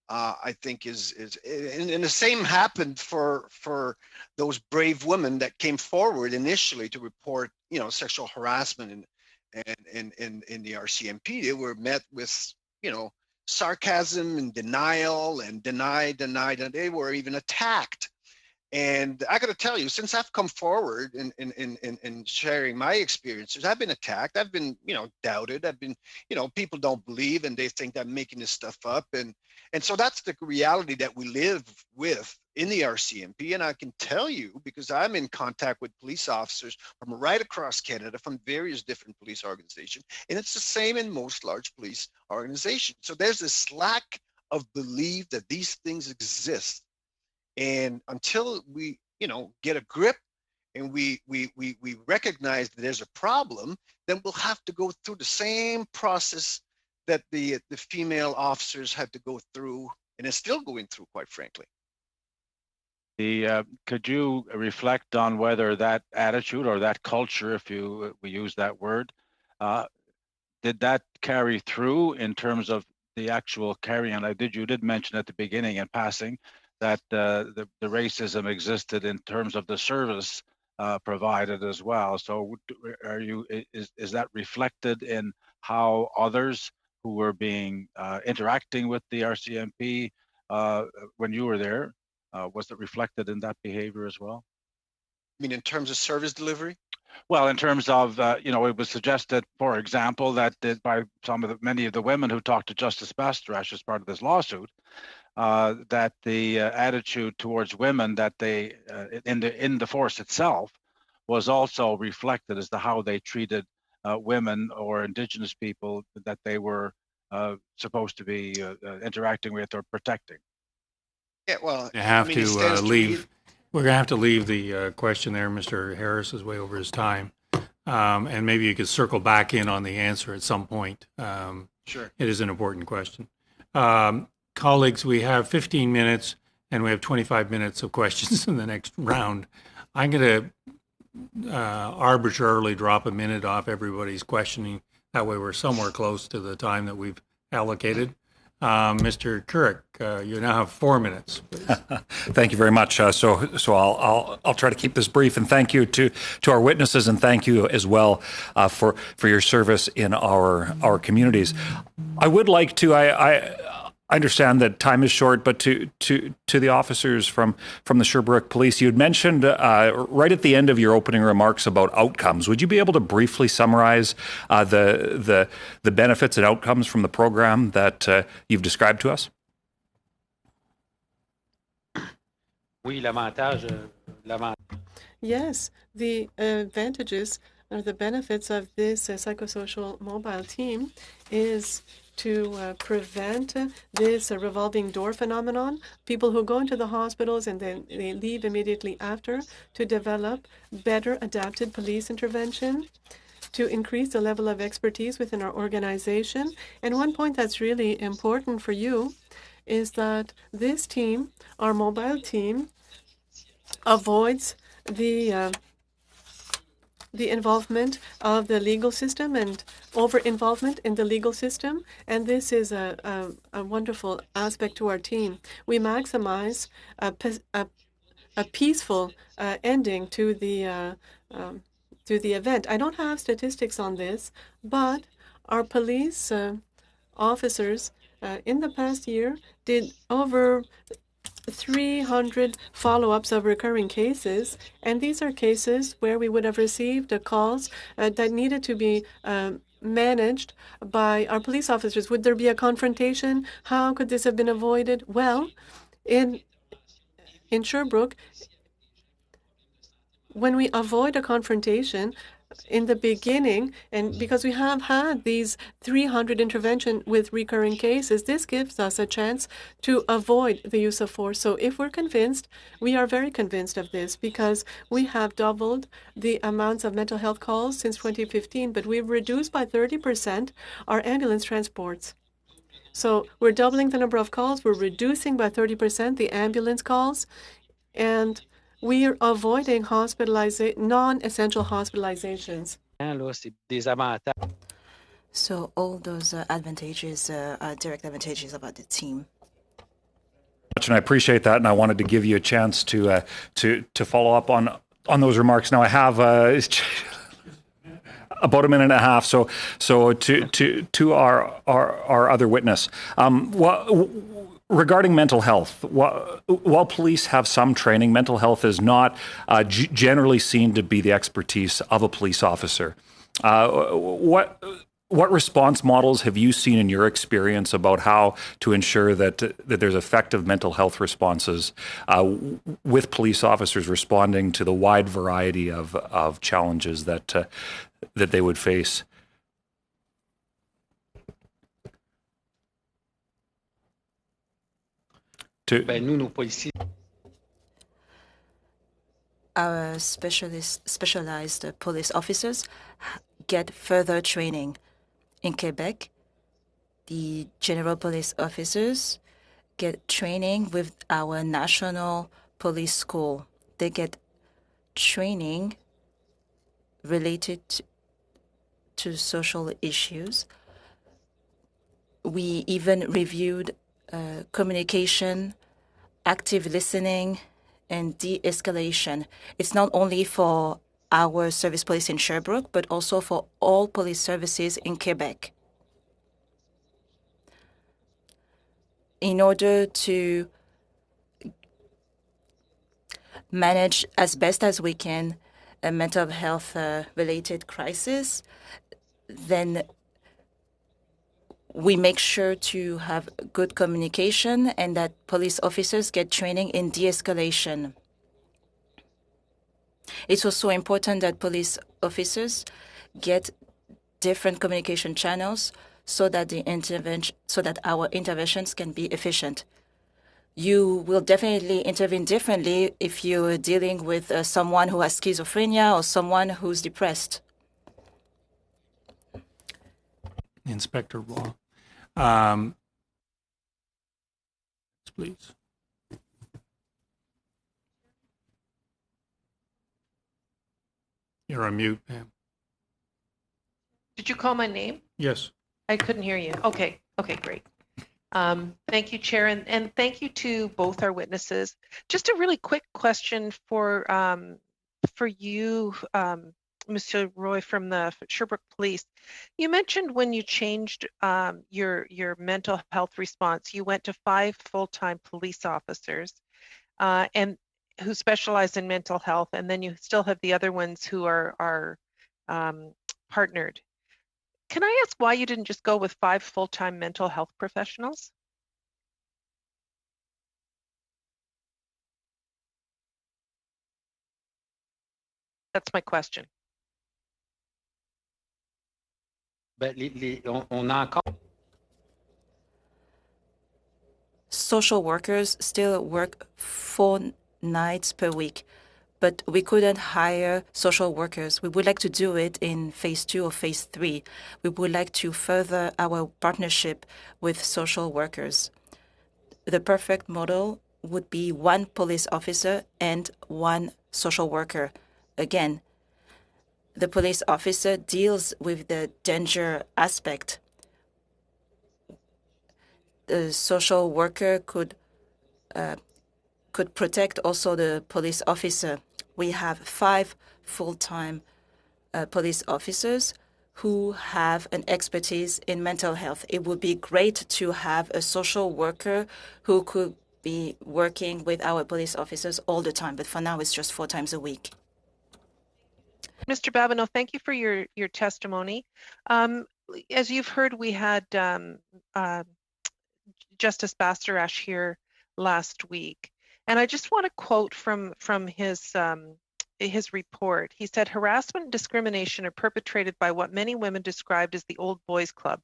C: I think is and the same happened for those brave women that came forward initially to report, you know, sexual harassment in the RCMP. They were met with, you know, sarcasm and denial and denied. They were even attacked. And I got to tell you, since I've come forward in sharing my experiences, I've been attacked. I've been, you know, doubted. I've been, you know, people don't believe and they think I'm making this stuff up. And so that's the reality that we live with in the RCMP. And I can tell you, because I'm in contact with police officers from right across Canada, from various different police organizations, and it's the same in most large police organizations. So there's this lack of belief that these things exist. And until we, you know, get a grip and we recognize that there's a problem, then we'll have to go through the same process that the female officers had to go through and is still going through, quite frankly.
E: Could you reflect on whether that attitude or that culture, if we use that word, did that carry through in terms of the actual carrying? And you did mention at the beginning in passing that the racism existed in terms of the service provided as well. So is that reflected in how others who were interacting with the RCMP when you were there, was it reflected in that behavior as well?
C: I mean, in terms of service delivery?
E: Well, in terms of, you know, it was suggested, for example, that by many of the women who talked to Justice Bastarache as part of this lawsuit, that the attitude towards women that they in the force itself was also reflected as to how they treated women or Indigenous people that they were supposed to be interacting with or protecting.
C: Yeah, well,
A: You have to leave. We're going to have to leave the question there. Mr. Harris is way over his time. And maybe you could circle back in on the answer at some point.
C: Sure.
A: It is an important question. Colleagues, we have 15 minutes and we have 25 minutes of questions in the next round. I'm going to arbitrarily drop a minute off everybody's questioning. That way we're somewhere close to the time that we've allocated. Mr. Couric, you now have 4 minutes.
J: Thank you very much. So I'll try to keep this brief, and thank you to our witnesses, and thank you as well for your service in our communities. I would like to I understand that time is short, but to the officers from the Sherbrooke Police, you had mentioned right at the end of your opening remarks about outcomes. Would you be able to briefly summarize the benefits and outcomes from the program that you've described to us?
F: Oui, l'avantage.
B: Yes, the advantages the benefits of this psychosocial mobile team is to prevent this revolving door phenomenon. People who go into the hospitals and then they leave immediately after, to develop better adapted police intervention, to increase the level of expertise within our organization. And one point that's really important for you is that this team, our mobile team, avoids the involvement of the legal system and over-involvement in the legal system. And this is a wonderful aspect to our team. We maximize a peaceful ending to the event. I don't have statistics on this, but our police officers in the past year did over 300 follow-ups of recurring cases, and these are cases where we would have received calls that needed to be managed by our police officers. Would there be a confrontation? How could this have been avoided? Well, in Sherbrooke, when we avoid a confrontation in the beginning, and because we have had these 300 intervention with recurring cases, this gives us a chance to avoid the use of force. So if we're convinced, we are very convinced of this, because we have doubled the amounts of mental health calls since 2015, but we've reduced by 30% our ambulance transports. So we're doubling the number of calls, we're reducing by 30% the ambulance calls, and we are avoiding non-essential hospitalizations.
G: So all those advantages are direct advantages about the team.
J: And I appreciate that, and I wanted to give you a chance to follow up on those remarks. Now I have about a minute and a half, so to our other witness. Regarding mental health, while police have some training, mental health is not generally seen to be the expertise of a police officer. What response models have you seen in your experience about how to ensure that there's effective mental health responses with police officers responding to the wide variety of challenges that they would face?
G: Our specialized police officers get further training. In Quebec, the general police officers get training with our national police school. They get training related to social issues. We even reviewed communication, active listening, and de-escalation. It's not only for our service police in Sherbrooke, but also for all police services in Quebec. In order to manage as best as we can a mental health related crisis, then we make sure to have good communication and that police officers get training in de-escalation. It's also important that police officers get different communication channels so that our interventions can be efficient. You will definitely intervene differently if you're dealing with someone who has schizophrenia or someone who's depressed.
A: Inspector Roy. Please. You're on mute, ma'am.
K: Did you call my name?
A: Yes.
K: I couldn't hear you. Okay, great. Thank you, Chair, and thank you to both our witnesses. Just a really quick question for you, Monsieur Roy from the Sherbrooke Police. You mentioned when you changed your mental health response, you went to 5 full-time police officers and who specialize in mental health, and then you still have the other ones who are partnered. Can I ask why you didn't just go with 5 full-time mental health professionals? That's my question.
F: On a encore
G: Social workers still work 4 nights per week, but we couldn't hire social workers. We would like to do it in phase 2 or phase 3. We would like to further our partnership with social workers. The perfect model would be 1 police officer and 1 social worker. Again, the police officer deals with the danger aspect. The social worker could protect also the police officer. We have 5 full-time police officers who have an expertise in mental health. It would be great to have a social worker who could be working with our police officers all the time, but for now it's just 4 times a week.
K: Mr. Babineau, thank you for your testimony. As you've heard, we had Justice Bastarache here last week, and I just want to quote from his report. He said, harassment and discrimination are perpetrated by what many women described as the old boys club,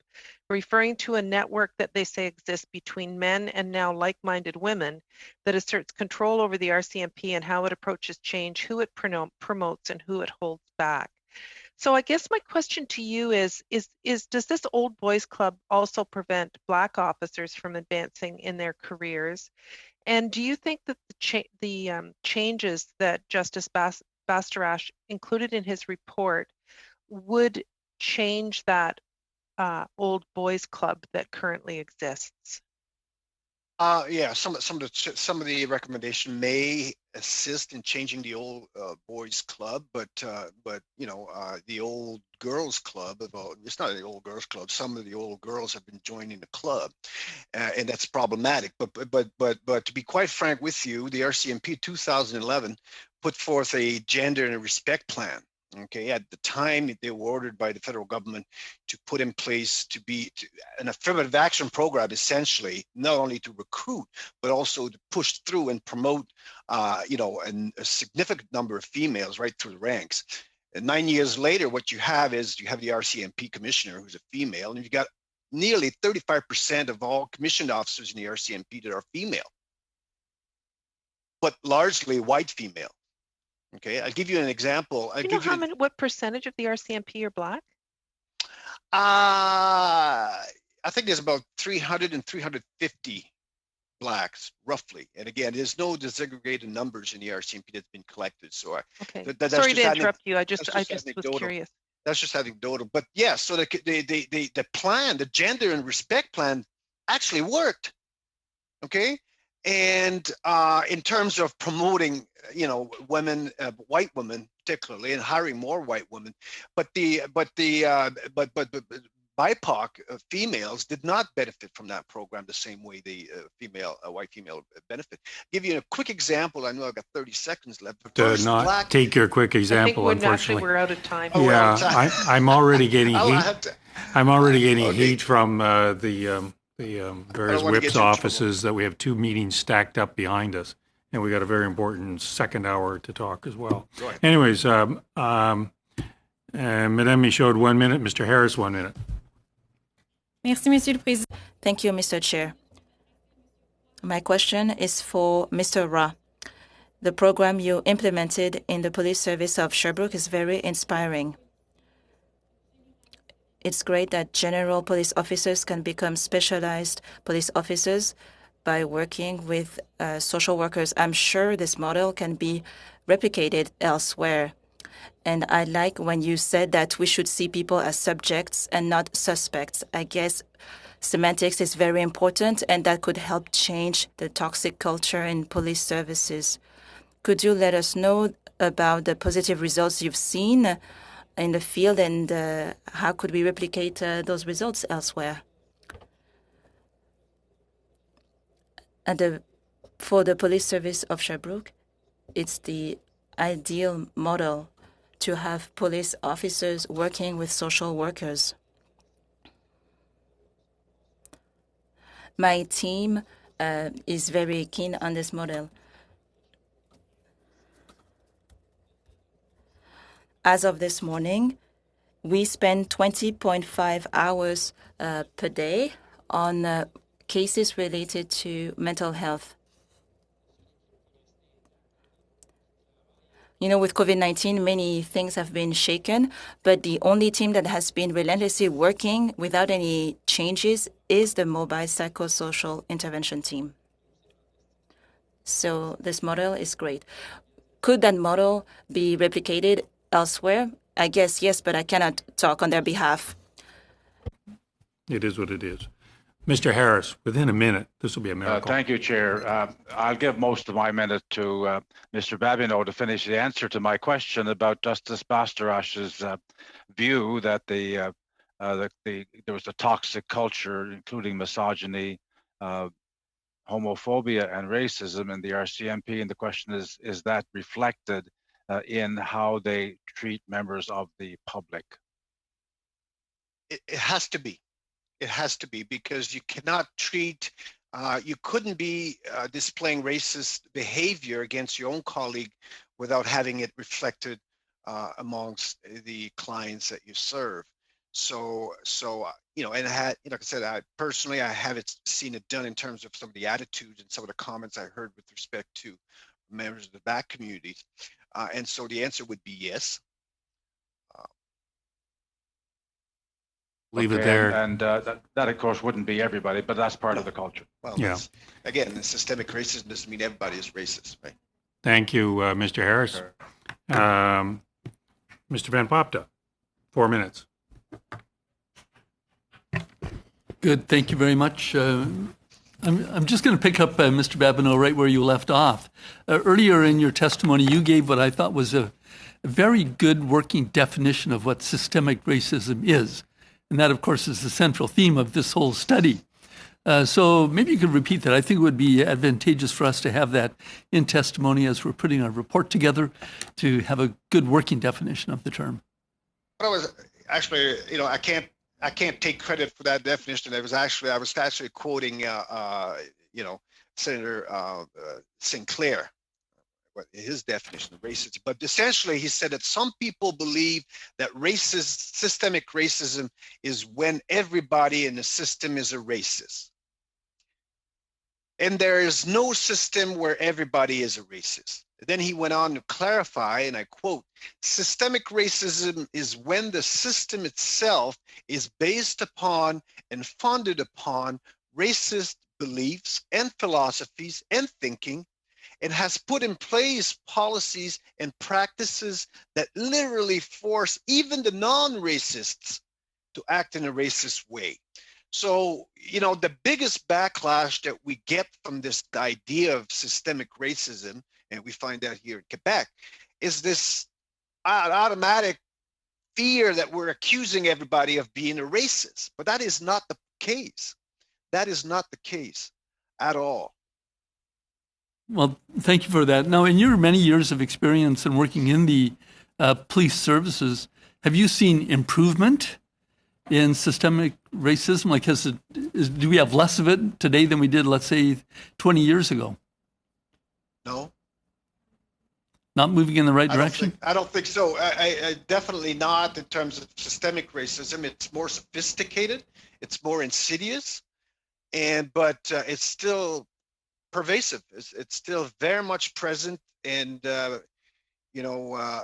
K: referring to a network that they say exists between men and now like-minded women that asserts control over the RCMP and how it approaches change, who it promotes, and who it holds back. So I guess my question to you is does this old boys club also prevent Black officers from advancing in their careers? And do you think that the changes that Justice Bastarache included in his report would change that old boys club that currently exists?
C: Yeah, some of the recommendation may assist in changing the old boys club, but the old girls club, it's not the old girls club. Some of the old girls have been joining the club, and that's problematic. But to be quite frank with you, the RCMP 2011 put forth a gender and a respect plan. Okay, at the time they were ordered by the federal government to put in place an affirmative action program, essentially, not only to recruit, but also to push through and promote, a significant number of females right through the ranks. And 9 years later, what you have is the RCMP commissioner who's a female, and you've got nearly 35% of all commissioned officers in the RCMP that are female, but largely white female. Okay, I'll give you an example.
K: Do you know what percentage of the RCMP are Black?
C: I think there's about 300 and 350 Blacks, roughly. And again, there's no disaggregated numbers in the RCMP that's been collected. So
K: okay. Sorry to interrupt you. I just was curious.
C: That's just anecdotal. But yeah, so the plan, the gender and respect plan, actually worked. Okay. And in terms of promoting, women, white women particularly, and hiring more white women, but BIPOC females did not benefit from that program the same way the white female benefit. Give you a quick example. I know I've got 30 seconds left. But
A: take your quick example.
K: I think
A: unfortunately,
K: we're out of time.
A: Yeah, I'm already getting heat. I'm already getting heat from the various whips offices that we have 2 meetings stacked up behind us, and we got a very important second hour to talk as well. Anyways, Madame Michaud, 1 minute. Mr. Harris, 1 minute.
I: Merci, Monsieur le Président.
G: Thank you, Mr. Chair. My question is for Mr. Ra. The program you implemented in the police service of Sherbrooke is very inspiring. It's great that general police officers can become specialized police officers by working with social workers. I'm sure this model can be replicated elsewhere. And I like when you said that we should see people as subjects and not suspects. I guess semantics is very important, and that could help change the toxic culture in police services. Could you let us know about the positive results you've seen in the field, and how could we replicate those results elsewhere? And for the police service of Sherbrooke, it's the ideal model to have police officers working with social workers. My team is very keen on this model. As of this morning, we spend 20.5 hours per day on cases related to mental health. You know, with COVID-19, many things have been shaken, but the only team that has been relentlessly working without any changes is the mobile psychosocial intervention team. So this model is great. Could that model be replicated elsewhere? I guess yes, but I cannot talk on their behalf.
A: It is what it is. Mr. Harris, within a minute, this will be a miracle.
E: Thank you, Chair. I'll give most of my minute to Mr. Babineau to finish the answer to my question about Justice Bastarash's view that there was a toxic culture, including misogyny, homophobia, and racism in the RCMP. And the question is that reflected in how they treat members of the public?
C: It has to be. It has to be, because you cannot treat, you couldn't be displaying racist behavior against your own colleague without having it reflected amongst the clients that you serve. So you know, and like I said, I haven't seen it done in terms of some of the attitudes and some of the comments I heard with respect to members of the Black communities. And so the answer would be yes.
A: Leave it there.
E: And that, of course, wouldn't be everybody, but that's part of the culture.
C: Well,
A: Yeah.
C: Again, the systemic racism doesn't mean everybody is racist, right?
A: Thank you, Mr. Harris. Mr. Van Popta, 4 minutes.
L: Good. Thank you very much. I'm just going to pick up, Mr. Babineau, right where you left off. Earlier in your testimony, you gave what I thought was a very good working definition of what systemic racism is. And that, of course, is the central theme of this whole study. So maybe you could repeat that. I think it would be advantageous for us to have that in testimony as we're putting our report together, to have a good working definition of the term.
C: But I was actually, you know, I can't take credit for that definition. I was actually quoting, you know, Senator Sinclair, his definition of racism. But essentially, he said that some people believe that systemic racism is when everybody in the system is a racist. And there is no system where everybody is a racist. Then he went on to clarify, and I quote, systemic racism is when the system itself is based upon and founded upon racist beliefs and philosophies and thinking, and has put in place policies and practices that literally force even the non-racists to act in a racist way. So, you know, the biggest backlash that we get from this idea of systemic racism, and we find that here in Quebec, is this automatic fear that we're accusing everybody of being a racist. But that is not the case. That is not the case at all.
L: Well, thank you for that. Now, in your many years of experience in working in the police services, have you seen improvement in systemic racism? Like, do we have less of it today than we did, let's say, 20 years ago?
C: No.
L: Not moving in the right direction?
C: I don't think so. I definitely not in terms of systemic racism. It's more sophisticated. It's more insidious. But it's still pervasive. It's still very much present, and you know,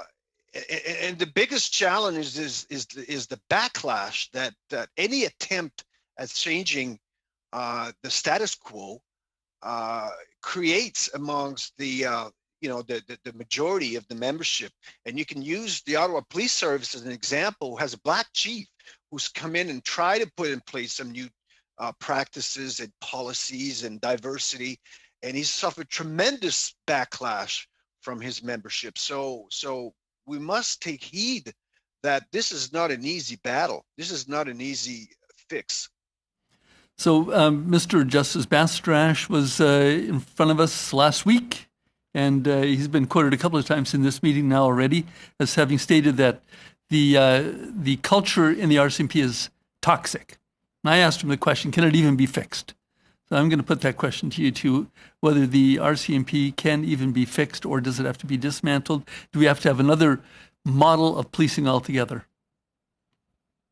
C: and the biggest challenge is the backlash that any attempt at changing the status quo creates amongst the you know, the majority of the membership. And you can use the Ottawa Police Service as an example, who has a Black chief who's come in and tried to put in place some new practices and policies and diversity, and he's suffered tremendous backlash from his membership. So we must take heed that this is not an easy battle. This is not an easy fix.
L: So Mr. Justice Bastarash was in front of us last week, and he's been quoted a couple of times in this meeting now already as having stated that the culture in the RCMP is toxic. And I asked him the question, can it even be fixed? So I'm going to put that question to you too, whether the RCMP can even be fixed, or does it have to be dismantled? Do we have to have another model of policing altogether?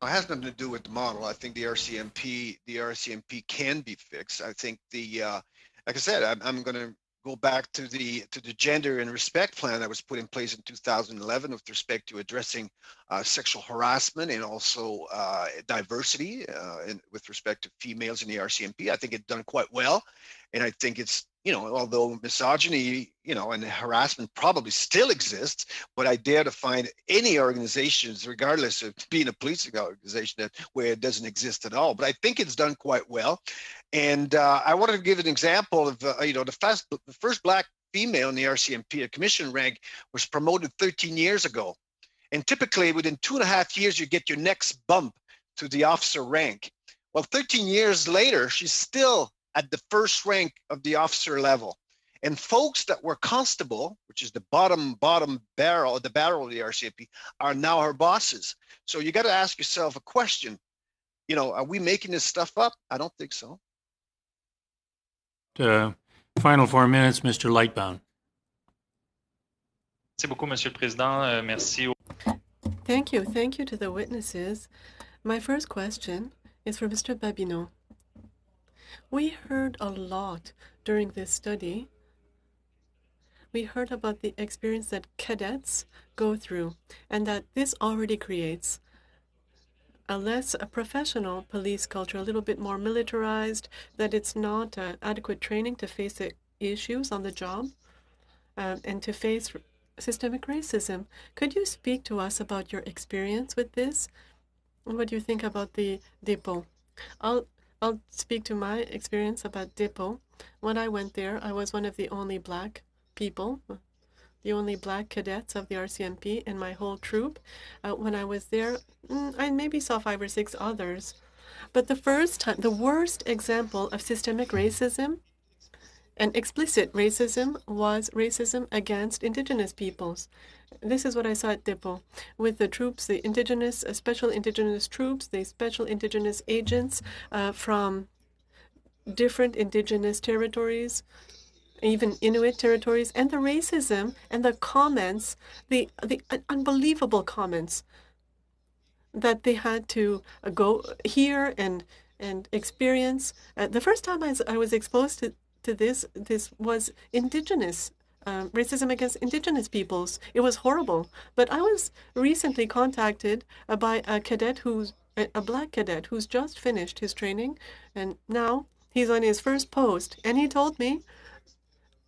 C: It has nothing to do with the model. I think the RCMP can be fixed. I think like I said, I'm going to go back to the gender and respect plan that was put in place in 2011 with respect to addressing sexual harassment and also diversity with respect to females in the RCMP. I think it's done quite well, and I think it's, although misogyny, and harassment probably still exists, but I dare to find any organizations, regardless of being a policing organization, where it doesn't exist at all. But I think it's done quite well. And I wanted to give an example of, the first Black female in the RCMP, a commission rank, was promoted 13 years ago. And typically within 2.5 years, you get your next bump to the officer rank. Well, 13 years later, she's still at the first rank of the officer level. And folks that were constable, which is the bottom barrel of the RCMP, are now her bosses. So you got to ask yourself a question. Are we making this stuff up? I don't think so.
A: Final 4 minutes, Mr. Lightbound.
M: Merci beaucoup, Monsieur le Président. Merci.
B: Thank you. Thank you to the witnesses. My first question is for Mr. Babineau. We heard a lot during this study. We heard about the experience that cadets go through, and that this already creates a professional police culture, a little bit more militarized, that it's not adequate training to face the issues on the job and to face systemic racism. Could you speak to us about your experience with this? What do you think about the depot? I'll speak to my experience about depot. When I went there, I was one of the only Black people, the only Black cadets of the RCMP in my whole troop. When I was there, I maybe saw 5 or 6 others. But the worst example of systemic racism and explicit racism was racism against Indigenous peoples. This is what I saw at Depot with the troops, the Indigenous, special Indigenous troops, the special Indigenous agents from different Indigenous territories, even Inuit territories, and the racism and the comments, the unbelievable comments that they had to go hear and experience. The first time I was exposed to this was Indigenous racism against Indigenous peoples. It was horrible. But I was recently contacted by a Black cadet who's just finished his training, and now he's on his first post, and he told me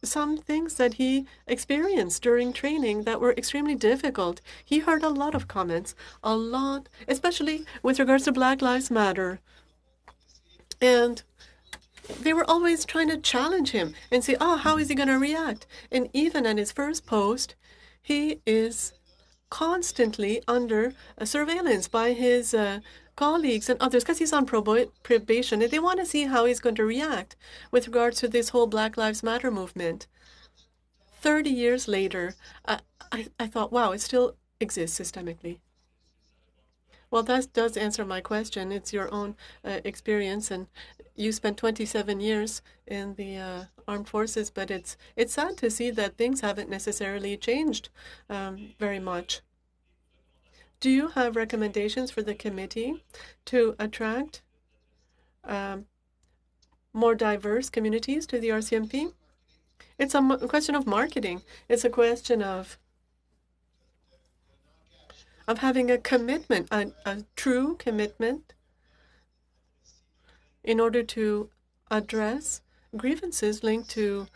B: some things that he experienced during training that were extremely difficult. He heard a lot of comments, especially with regards to Black Lives Matter. And they were always trying to challenge him and say, how is he going to react? And even at his first post, he is constantly under surveillance by his colleagues and others because he's on probation, and they want to see how he's going to react with regards to this whole Black Lives Matter movement. 30 years later, I thought, wow, it still exists systemically. Well, that does answer my question. It's your own experience, and you spent 27 years in the armed forces, but it's sad to see that things haven't necessarily changed very much. Do you have recommendations for the committee to attract more diverse communities to the RCMP? It's a question of marketing. It's a question of having a commitment, a true commitment, in order to address grievances linked to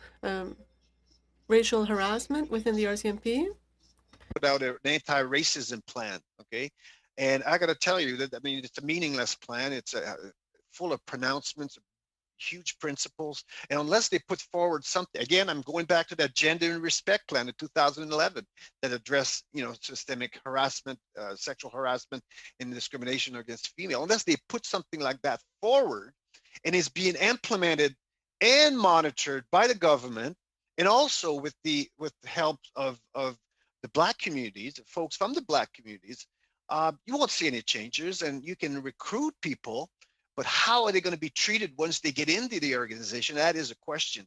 B: racial harassment within the RCMP.
C: Put out an anti-racism plan, okay? And I got to tell you that, it's a meaningless plan. It's full of pronouncements, huge principles. And unless they put forward something, again, I'm going back to that gender and respect plan in 2011 that addressed, systemic harassment, sexual harassment and discrimination against female. Unless they put something like that forward and is being implemented and monitored by the government, and also with the help of the Black communities, folks from the Black communities, you won't see any changes. And you can recruit people, but how are they going to be treated once they get into the organization? That is a question.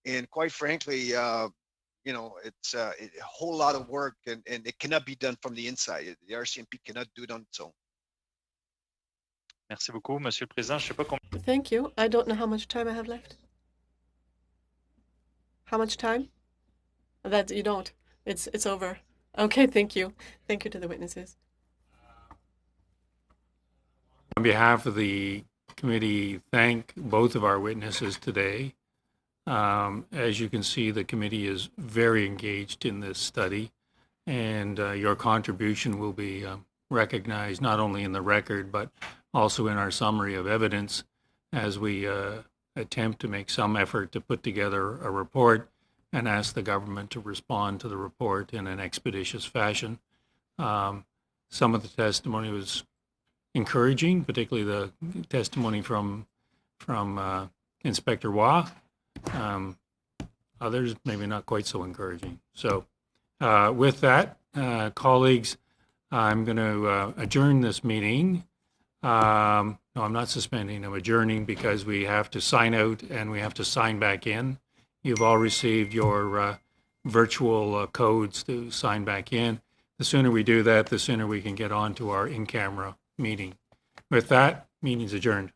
C: And quite frankly, it's a whole lot of work, and it cannot be done from the inside. The RCMP cannot do it on its own.
M: Merci beaucoup, Monsieur le Président. Je sais pas combien.
B: Thank you. I don't know how much time I have left. How much time? That you don't. It's over. Okay, thank you. Thank you to the witnesses.
A: On behalf of the committee, thank both of our witnesses today. As you can see, the committee is very engaged in this study, and your contribution will be recognized not only in the record, but also in our summary of evidence as we attempt to make some effort to put together a report and ask the government to respond to the report in an expeditious fashion. Some of the testimony was encouraging, particularly the testimony from Inspector Waugh. Others maybe not quite so encouraging. So with that, colleagues, I'm going to adjourn this meeting. No, I'm not suspending, I'm adjourning because we have to sign out and we have to sign back in. You've all received your virtual codes to sign back in. The sooner we do that, the sooner we can get on to our in-camera meeting. With that, meeting's adjourned.